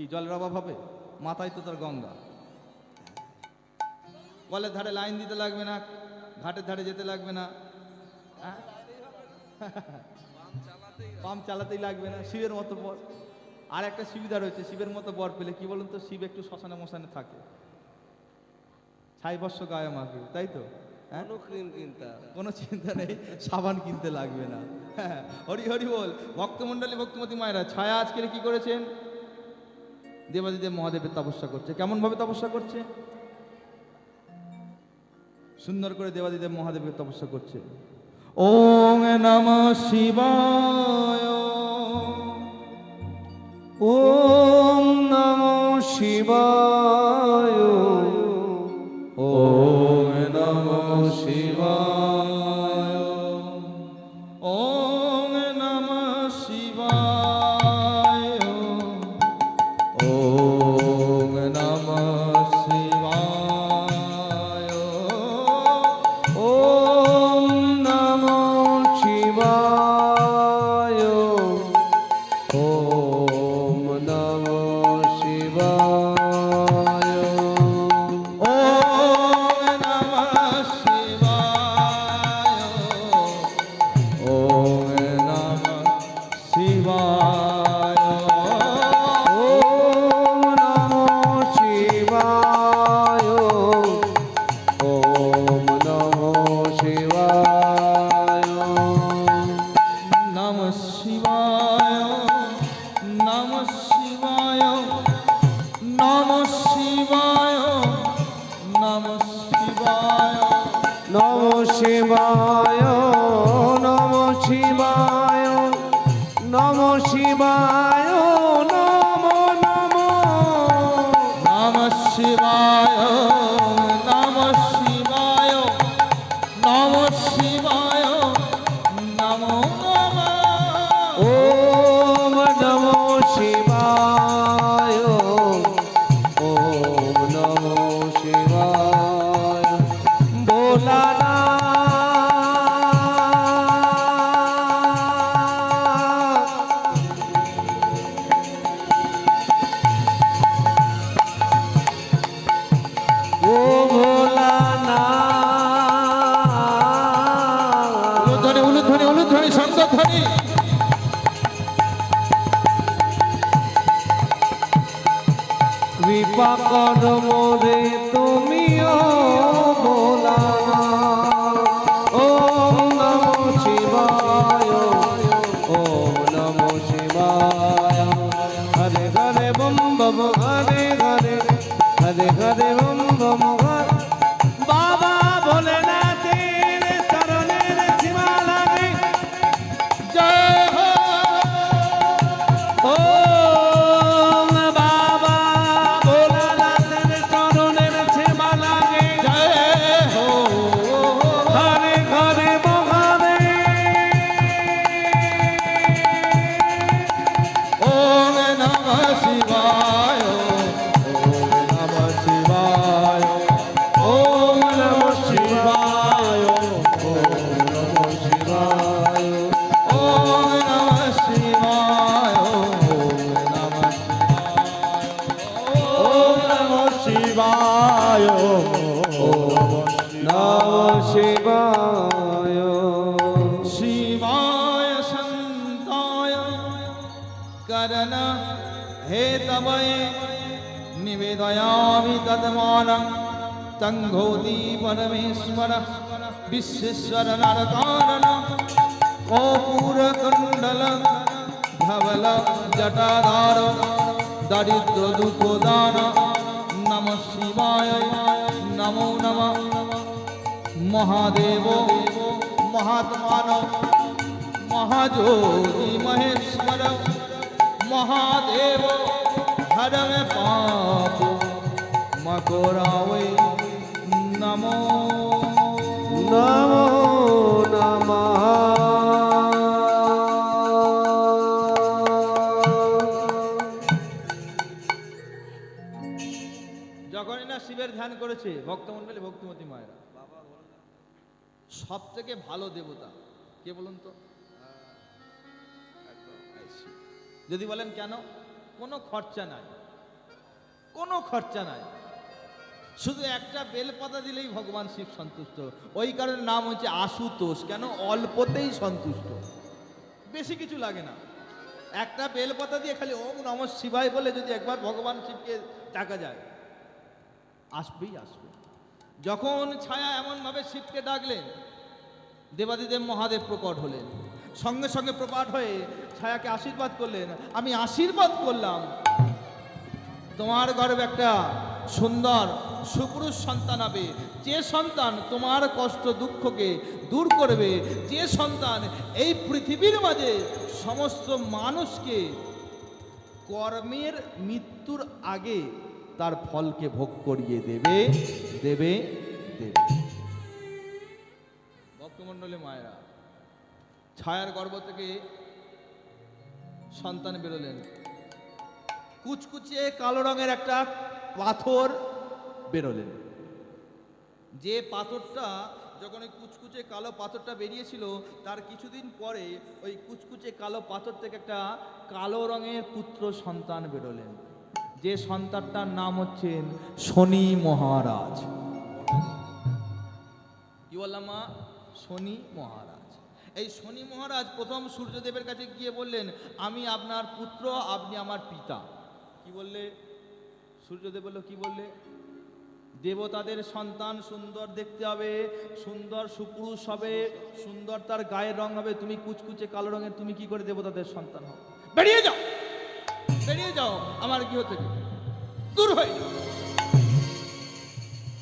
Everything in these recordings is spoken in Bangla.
কি জলের অভাব হবে? মাথায় তো তার গঙ্গা। কলের ধারে লাইন দিতে লাগবে না, ঘাটের ধারে যেতে লাগবে না, পাম্প চালাতেই লাগবে না, শিবের মতো বর। আর একটা সুবিধা রয়েছে, শিবের মতো বর পেলে কি বলুন তো, শিব একটু শ্মশানে মশানে থাকে, ছাই বর্ষ গায়ে মাখে, তাই তো? হ্যাঁ, কোনো চিন্তা নেই, সাবান কিনতে লাগবে না। হ্যাঁ, হরি হরি বল। ভক্তমণ্ডলী, ভক্তিমতী মায়েরা, ছায়া আজকের কি করেছেন? দেবাদিদেব মহাদেবের তপস্যা করছে। কেমন ভাবে তপস্যা করছে? সুন্দর করে দেবাদিদেব মহাদেবের তপস্যা করছে। ওং নমঃ শিবায়, ওম নমঃ শিবায়, ওং নমঃ শিবায়, ওং নমঃ শিবায়, ওং নমঃ শিবায়, ওম নমঃ শিবায়, ওম নমঃ শিবায়, ওং নমঃ শিবায়, ওং নমঃ শিবায়, ওম নমঃ শিবায়, ওম নমঃ শিবায়, নমঃ শিবায়, নমঃ শিবায়, নমঃ শিবায়, নমঃ শিবায়, নমঃ শিবায়, নমঃ শিবায়, নমঃ শিবায়, নমো নমো, নমঃ শিবায়, নমঃ শিবায়, নমঃ শিবায়, নমো নমঃ। ওম নমো শিবায়, ওম নমো শিবায়, ভোলানাথ। ও ভোলানাথ, উলুধ্বনি, উলুধ্বনি, উলুধ্বনি, শঙ্খধ্বনি। কৃপা কর মোরে তুমিও ভোলানাথ। ওম নমো শিবায়, ওম নমো শিবায়, Hare Hare bomb bomb Hare Hare, Hare Hare bomb bomb হরে। বাবা ভোলেনাথের চরণের সীমা লাগে, জয় হো, ওম বাবা ভোলানাথের চরণের সীমা লাগে, জয় হো। হরে হরে মহাদেব। ওং নমঃ শিবায়, ওং নমঃ শিবায়, ওম নমঃ শিবায়, ওম নমঃ শিবায়, ওং নমঃ শিবায়, ওং নমঃ শিবায়, ওম নমঃ শিবায়। শিবায় শান্তায় করণ হেতবয়ে নিবেদয়ামি তদ্মানং তঙ্ঘোতি পরমেশ্বর বিশ্বেশ্বর নরকারণ কর্পূরকুণ্ডল ধবল জটাধার দারিদ্র দুঃখদান নমঃ শিবায় নমো নমঃ। মহাদেব মহাত্মান মহাজ্যোতি মহেশ্বর মহাদেব হর মে পাপ মকরাওয়ে নমো নমো নমঃ। যখনই না শিবের ধ্যান করেছে ভক্তমণ্ডলী, ভক্তিমতী মায়েরা, সব থেকে ভালো দেবতা কে বলুন তো? এই শিব। যদি বলেন কেন, কোনো খরচা নাই, কোনো খরচা নাই, শুধু একটা বেলপাতা দিলেই ভগবান শিব সন্তুষ্ট। ওই কারণে নাম হচ্ছে আশুতোষ। কেন? অল্পতেই সন্তুষ্ট, বেশি কিছু লাগে না। একটা বেলপাতা দিয়ে খালি ওম নমঃ শিবায় বলে যদি একবার ভগবান শিবকে ডাকা যায়, আসবেই আসবে। যখন ছায়া এমনভাবে শিবকে ডাকলেন, দেবাদিদেব মহাদেব প্রকট হলেন। সঙ্গে সঙ্গে প্রকট হয়ে ছায়াকে আশীর্বাদ করলেন, আমি আশীর্বাদ করলাম তোমার গর্ভে একটা সুন্দর সুপুরুষ সন্তান হবে, যে সন্তান তোমার কষ্ট দুঃখকে দূর করবে, যে সন্তান এই পৃথিবীর মাঝে সমস্ত মানুষকে কর্মের মৃত্যুর আগে তার ফলকে ভোগ করিয়ে দেবে দেবে দেবে। ভক্তমণ্ডলী মায়েরা, ছায়ার গর্ভ থেকে সন্তান বেরোলেন। কুচকুচে কালো রঙের একটা পাথর বেরোলেন। যে পাথরটা যখন ওই কুচকুচে কালো পাথরটা বেরিয়েছিল, তার কিছুদিন পরে ওই কুচকুচে কালো পাথর থেকে একটা কালো রঙের পুত্র সন্তান বেরোলেন। যে সন্তানটার নাম হচ্ছেন শনি মহারাজ। কি বললাম মা? শনি মহারাজ। এই শনি মহারাজ প্রথম সূর্যদেবের কাছে গিয়ে বললেন, আমি আপনার পুত্র, আপনি আমার পিতা। কি বললে? সূর্যদেব বলল, কি বললে? দেবতাদের সন্তান সুন্দর দেখতে হবে, সুন্দর সুপুরুষ হবে, সুন্দর তার গায়ের রং হবে। তুমি কুচকুচে কালো রঙের, তুমি কি করে দেবতাদের সন্তান হবে? বেরিয়ে যাও, বেরিয়ে যাও আমার গৃহ থেকে, দূর হয়ে যাও।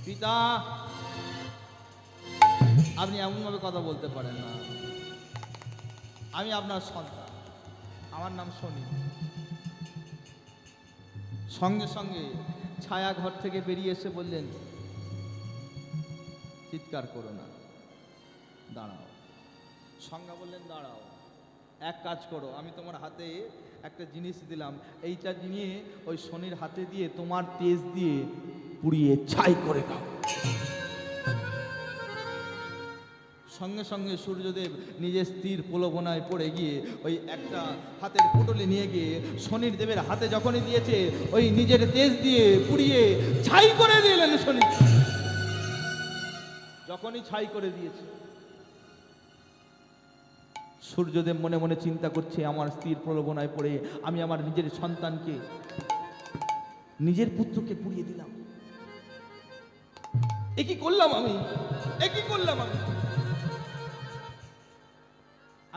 পিতা, আপনি এমনভাবে কথা বলতে পারেন না। আমি আপনার সন্তান, আমার নাম শনি। সঙ্গে সঙ্গে ছায়া ঘর থেকে বেরিয়ে এসে বললেন, চিৎকার করো না, দাঁড়াও। সংজ্ঞা বললেন, দাঁড়াও, এক কাজ করো, আমি তোমার হাতে একটা জিনিস দিলাম, এইটা নিয়ে ওই শনির হাতে দিয়ে তোমার তেজ দিয়ে পুড়িয়ে ছাই করে দাও। সঙ্গে সঙ্গে সূর্যদেব নিজের স্ত্রীর প্রলোভনায় পড়ে গিয়ে ওই একটা হাতের পুটলি নিয়ে গিয়ে শনির দেবের হাতে যখনই দিয়েছে, ওই নিজের তেজ দিয়ে পুড়িয়ে ছাই করে দিলেন শনি। যখনই ছাই করে দিয়েছে, সূর্যদেব মনে মনে চিন্তা করছে, আমার স্ত্রীর প্রলোভনায় পড়ে আমি আমার নিজের সন্তানকে, নিজের পুত্রকে পুড়িয়ে দিলাম। এ কি করলাম আমি? এ কি করলাম আমি?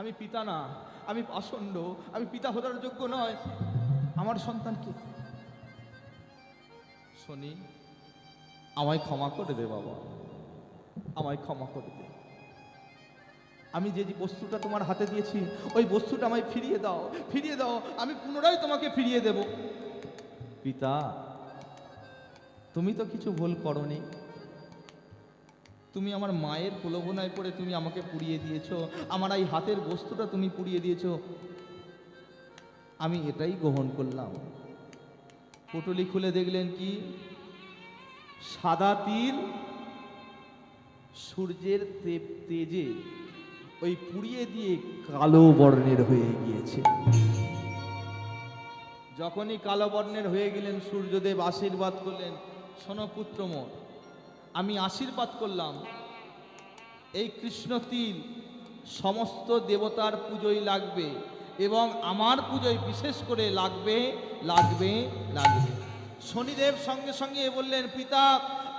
আমি পিতা না, আমি পাষণ্ড, আমি পিতা হওয়ার যোগ্য নয়। আমার সন্তানকে। শনি, আমায় ক্ষমা করে দে বাবা, আমায় ক্ষমা করে দে। আমি যে বস্তুটা তোমার হাতে দিয়েছি, ওই বস্তুটা আমায় ফিরিয়ে দাও, ফিরিয়ে দাও, আমি পুনরায় তোমাকে ফিরিয়ে দেব। পিতা, তুমি তো কিছু ভুল করনি। তুমি আমার মায়ের প্রলোভনায় পড়ে তুমি আমাকে পুড়িয়ে দিয়েছো, আমার এই হাতের বস্তুটা তুমি পুড়িয়ে দিয়েছো, আমি এটাই গ্রহণ করলাম। পুটুলি খুলে দেখলেন কি? সাদা তিল সূর্যের তেজে ওই পুড়িয়ে দিয়ে কালো বর্ণের হয়ে গিয়েছে। যখনই কালো বর্ণের হয়ে গেলেন, সূর্যদেব আশীর্বাদ করলেন, শোনো পুত্র মোর, আমি আশীর্বাদ করলাম, এই কৃষ্ণ তিল সমস্ত দেবতার পুজোয় লাগবে এবং আমার পুজোয় বিশেষ করে লাগবে লাগবে লাগবে। শনিদেব সঙ্গে সঙ্গে বললেন, পিতা,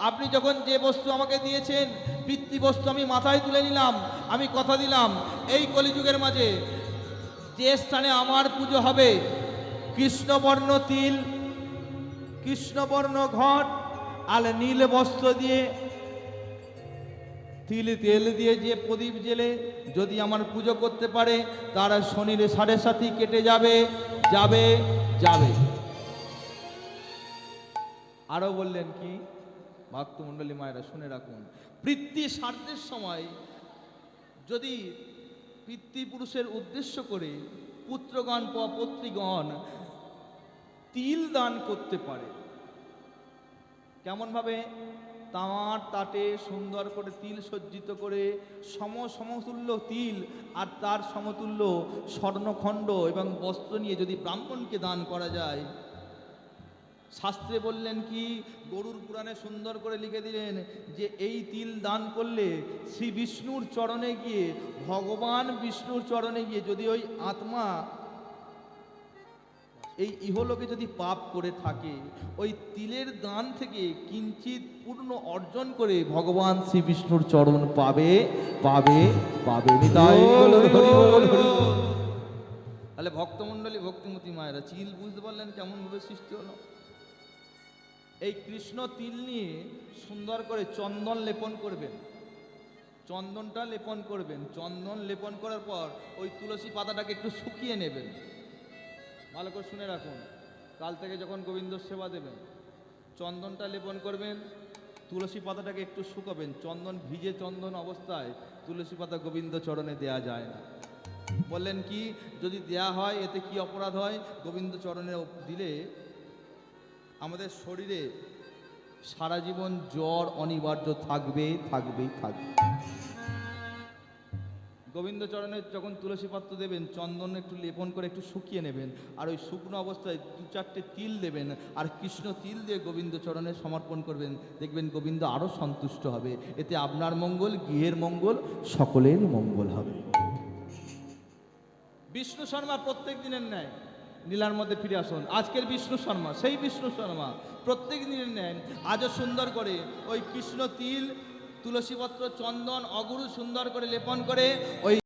আপনি যখন যে বস্তু আমাকে দিয়েছেন, পিতৃবস্তু, আমি মাথায় তুলে নিলাম। আমি কথা দিলাম, এই কলিযুগের মাঝে যে স্থানে আমার পুজো হবে, কৃষ্ণবর্ণ তিল, কৃষ্ণবর্ণ ঘট আর নীল বস্ত্র দিয়ে, তেল দিয়ে যে প্রদীপ জেলে যদি আমার পুজো করতে পারে, তার শনির 7.5 কেটে যাবে যাবে যাবে। আরো বললেন কি? ভক্তমণ্ডলী মায়েরা শুনে রাখুন, পিতৃ শ্রাদ্ধের সময় যদি পিতৃপুরুষের উদ্দেশ্য করে পুত্রগণ পৌত্রীগণ তিল দান করতে পারে। কেমন ভাবে? তামার তাটে সুন্দর করে তিল সজ্জিত করে সমতুল্য তিল আর তার সমতুল্য স্বর্ণখণ্ড এবং বস্ত্র নিয়ে যদি ব্রাহ্মণকে দান করা যায়, শাস্ত্রে বললেন কি, গরুর পুরাণে সুন্দর করে লিখে দিলেন যে এই তিল দান করলে শ্রী বিষ্ণুর চরণে গিয়ে, ভগবান বিষ্ণুর চরণে গিয়ে যদি ওই আত্মা এই ইহলোকে যদি পাপ করে থাকে, ওই তিলের দান থেকে কিঞ্চিত পূর্ণ অর্জন করে ভগবান শ্রী বিষ্ণুর চরণ পাবে পাবে পাবে। নিতাই গৌর হরি বল, হরি বল। তাহলে ভক্তমণ্ডলী, ভক্তিমতী মায়েরা, তিল বুঝতে পারলেন কেমন ভাবে সৃষ্টি হলো? এই কৃষ্ণ তিল নিয়ে সুন্দর করে চন্দন লেপন করবেন, চন্দনটা লেপন করবেন। চন্দন লেপন করার পর ওই তুলসী পাতাটাকে একটু শুকিয়ে নেবেন। ভালো করে শুনে রাখুন, কাল থেকে যখন গোবিন্দ সেবা দেবেন, চন্দনটা লেপন করবেন, তুলসী পাতাটাকে একটু শুকাবেন। চন্দন ভিজে চন্দন অবস্থায় তুলসী পাতা গোবিন্দ চরণে দেয়া যায় না। বললেন কি, যদি দেয়া হয় এতে কি অপরাধ হয়? গোবিন্দ চরণে দিলে আমাদের শরীরে সারা জীবন জ্বর অনিবার্য থাকবে থাকবেই থাকবে। গোবিন্দ চরণে যখন তুলসী পাত্র দেবেন, চন্দন একটু লেপন করে একটু শুকিয়ে নেবেন, আর ওই শুকনো অবস্থায় 2-4টে তিল দেবেন, আর কৃষ্ণ তিল দিয়ে গোবিন্দ চরণে সমর্পণ করবেন। দেখবেন গোবিন্দ আরও সন্তুষ্ট হবে। এতে আপনার মঙ্গল, গৃহের মঙ্গল, সকলের মঙ্গল হবে। বিষ্ণু শর্মা প্রত্যেক দিনের ন্যায় লীলার মধ্যে ফিরে আসুন। আজকের বিষ্ণু শর্মা সেই বিষ্ণু শর্মা প্রত্যেক দিনের ন্যায় আজও সুন্দর করে ওই কৃষ্ণ তিল, তুলসীপত্র, চন্দন, অগুরু সুন্দর করে লেপন করে ওই